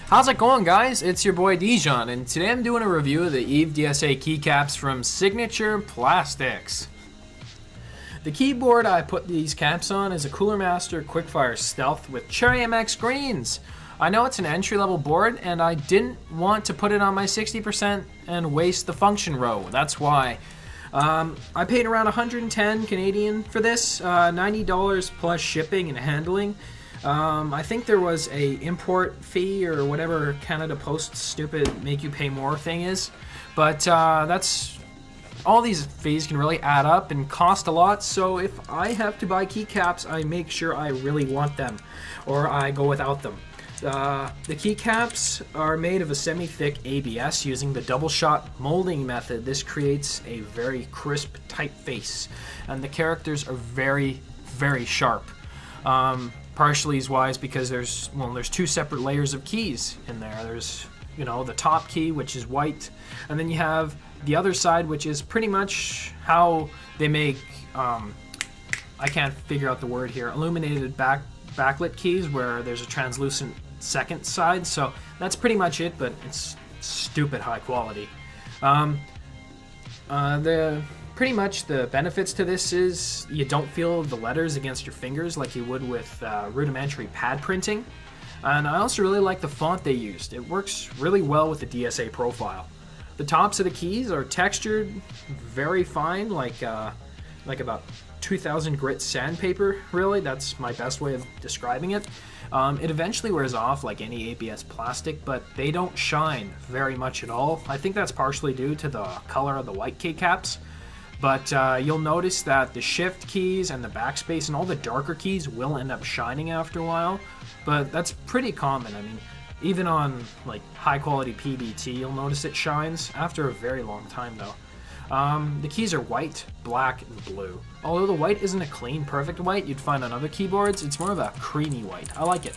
How's it going, guys? It's your boy Dijon, and today I'm doing a review of the Eve DSA keycaps from Signature Plastics. The keyboard I put these caps on is a Cooler Master Quickfire Stealth with Cherry MX greens. I know it's an entry-level board, and I didn't want to put it on my 60% and waste the function row. That's why. I paid around 110 Canadian for this, $90 plus shipping and handling. I think there was a import fee or whatever Canada Post's stupid make you pay more thing is, but that's all. These fees can really add up and cost a lot, so if I have to buy keycaps, I make sure I really want them or I go without them. The keycaps are made of a semi-thick ABS using the double shot molding method. This creates a very crisp typeface, and the characters are very, very sharp. Partially is wise because there's two separate layers of keys in there. There's, the top key, which is white, and then you have the other side, which is pretty much how they make, I can't figure out the word here, illuminated backlit keys, where there's a translucent second side. So that's pretty much it, but it's stupid high quality. Pretty much the benefits to this is you don't feel the letters against your fingers like you would with rudimentary pad printing. And I also really like the font they used. It works really well with the DSA profile. The tops of the keys are textured very fine, like about 2000 grit sandpaper, really. That's my best way of describing it. It eventually wears off like any ABS plastic, but they don't shine very much at all. I think that's partially due to the color of the white keycaps. But you'll notice that the shift keys and the backspace and all the darker keys will end up shining after a while, but that's pretty common. I mean, even on like high quality PBT, you'll notice it shines after a very long time though. The keys are white, black, and blue. Although the white isn't a clean, perfect white you'd find on other keyboards, it's more of a creamy white. I like it.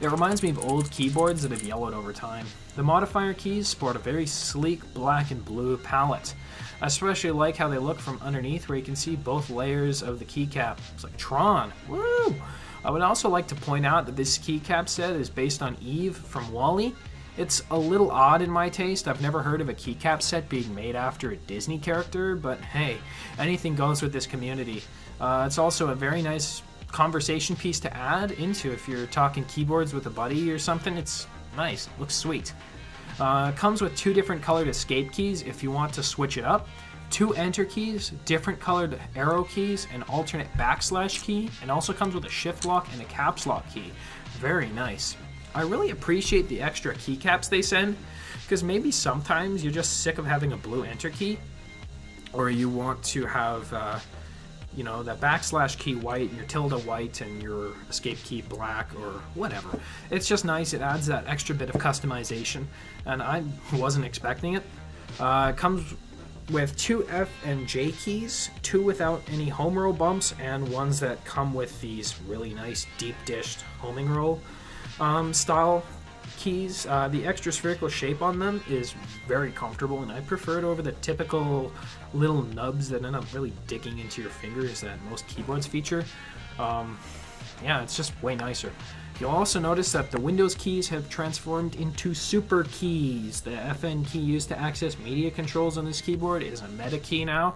It reminds me of old keyboards that have yellowed over time. The modifier keys sport a very sleek black and blue palette. I especially like how they look from underneath, where you can see both layers of the keycap. It's like Tron. Woo! I would also like to point out that this keycap set is based on Eve from Wall-E. It's a little odd in my taste. I've never heard of a keycap set being made after a Disney character, but hey, anything goes with this community. It's also a very nice conversation piece to add into if you're talking keyboards with a buddy or something. It's nice, looks sweet. It comes with two different colored escape keys if you want to switch it up, two enter keys, different colored arrow keys, an alternate backslash key, and also comes with a shift lock and a caps lock key. Very nice. I really appreciate the extra keycaps they send, because maybe sometimes you're just sick of having a blue enter key, or you want to have that backslash key white, your tilde white, and your escape key black, or whatever. It's just nice. It adds that extra bit of customization, and I wasn't expecting it. It comes with two F and J keys, two without any home row bumps, and ones that come with these really nice deep dished homing row style keys. The extra spherical shape on them is very comfortable, and I prefer it over the typical little nubs that end up really digging into your fingers that most keyboards feature. Yeah, it's just way nicer. You'll also notice that the Windows keys have transformed into super keys. The FN key used to access media controls on this keyboard is a meta key now.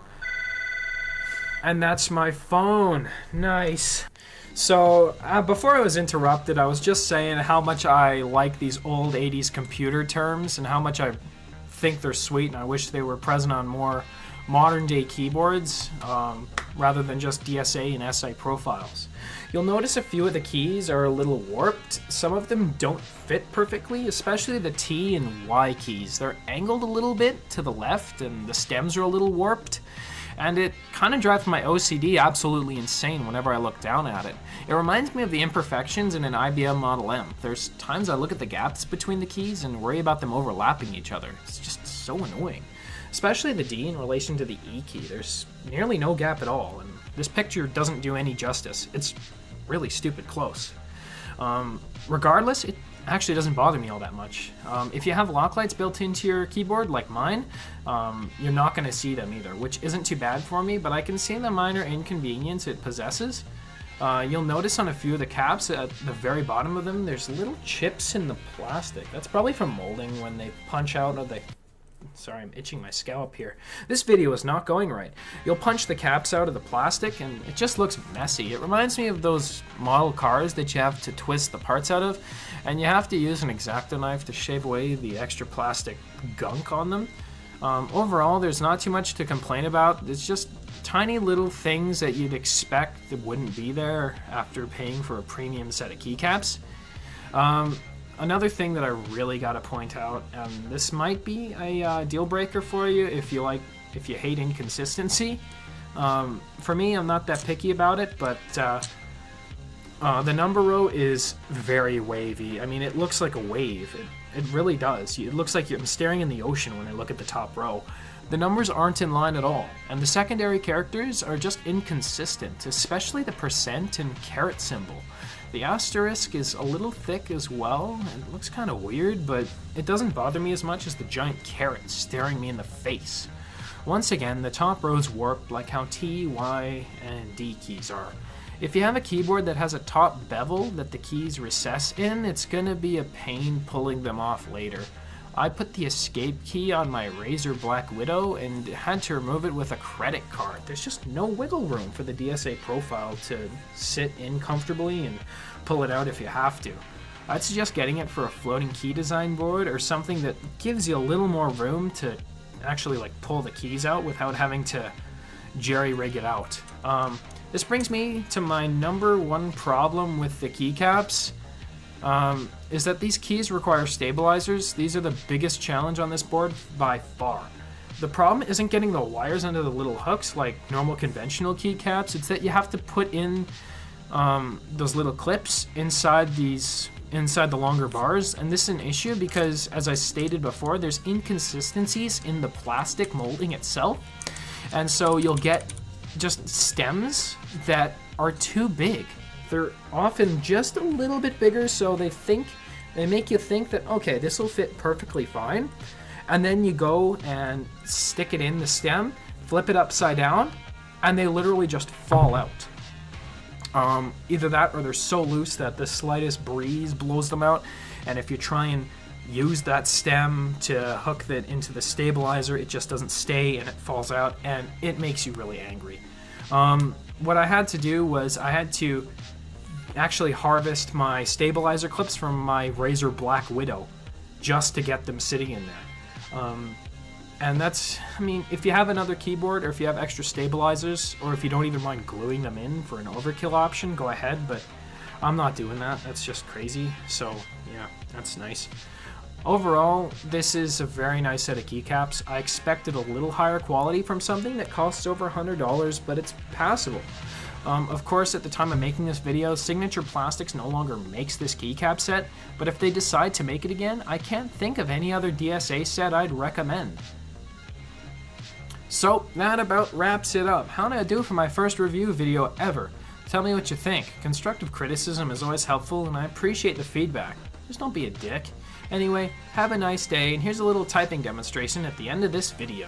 And that's my phone. Nice. So, before I was interrupted, I was just saying how much I like these old 80s computer terms and how much I think they're sweet, and I wish they were present on more modern-day keyboards rather than just DSA and SI profiles. You'll notice a few of the keys are a little warped. Some of them don't fit perfectly, especially the T and Y keys. They're angled a little bit to the left, and the stems are a little warped. And it kind of drives my OCD absolutely insane whenever I look down at it. It reminds me of the imperfections in an IBM Model M. There's times I look at the gaps between the keys and worry about them overlapping each other. It's just so annoying. Especially the D in relation to the E key. There's nearly no gap at all, and this picture doesn't do any justice. It's really stupid close. Regardless, it actually doesn't bother me all that much. If you have lock lights built into your keyboard like mine, you're not going to see them either, which isn't too bad for me, but I can see the minor inconvenience it possesses. You'll notice on a few of the caps at the very bottom of them, there's little chips in the plastic. That's probably from molding when they punch out of the... Sorry, I'm itching my scalp here. This video is not going right. You'll punch the caps out of the plastic and it just looks messy. It reminds me of those model cars that you have to twist the parts out of, and you have to use an X-Acto knife to shave away the extra plastic gunk on them. Overall, there's not too much to complain about. It's just tiny little things that you'd expect that wouldn't be there after paying for a premium set of keycaps. Another thing that I really got to point out, and this might be a deal breaker for you if you hate inconsistency. For me, I'm not that picky about it, but the number row is very wavy. I mean, it looks like a wave. It really does. It looks like I'm staring in the ocean when I look at the top row. The numbers aren't in line at all, and the secondary characters are just inconsistent, especially the percent and caret symbol. The asterisk is a little thick as well, and it looks kind of weird, but it doesn't bother me as much as the giant caret staring me in the face. Once again, the top row's warped like how T, Y, and D keys are. If you have a keyboard that has a top bevel that the keys recess in, it's gonna be a pain pulling them off later. I put the escape key on my Razer Black Widow and had to remove it with a credit card. There's just no wiggle room for the DSA profile to sit in comfortably and pull it out if you have to. I'd suggest getting it for a floating key design board or something that gives you a little more room to actually like pull the keys out without having to jerry-rig it out. This brings me to my number one problem with the keycaps. Is that these keys require stabilizers. These are the biggest challenge on this board by far. The problem isn't getting the wires under the little hooks like normal conventional keycaps. It's that you have to put in those little clips inside the longer bars, and this is an issue because, as I stated before, there's inconsistencies in the plastic molding itself, and so you'll get just stems that are too big. They're often just a little bit bigger, so they make you think that, okay, this will fit perfectly fine. And then you go and stick it in the stem, flip it upside down, and they literally just fall out. Either that or they're so loose that the slightest breeze blows them out. And if you try and use that stem to hook that into the stabilizer, it just doesn't stay and it falls out, and it makes you really angry. What I had to do was I had to actually harvest my stabilizer clips from my Razer Black Widow just to get them sitting in there. And that's, I mean, if you have another keyboard or if you have extra stabilizers or if you don't even mind gluing them in for an overkill option, go ahead, but I'm not doing that. That's just crazy. So yeah, that's nice. Overall, this is a very nice set of keycaps. I expected a little higher quality from something that costs over $100, but it's passable. Of course, at the time of making this video, Signature Plastics no longer makes this keycap set, but if they decide to make it again, I can't think of any other DSA set I'd recommend. So, that about wraps it up. How did I do for my first review video ever? Tell me what you think. Constructive criticism is always helpful, and I appreciate the feedback. Just don't be a dick. Anyway, have a nice day, and here's a little typing demonstration at the end of this video.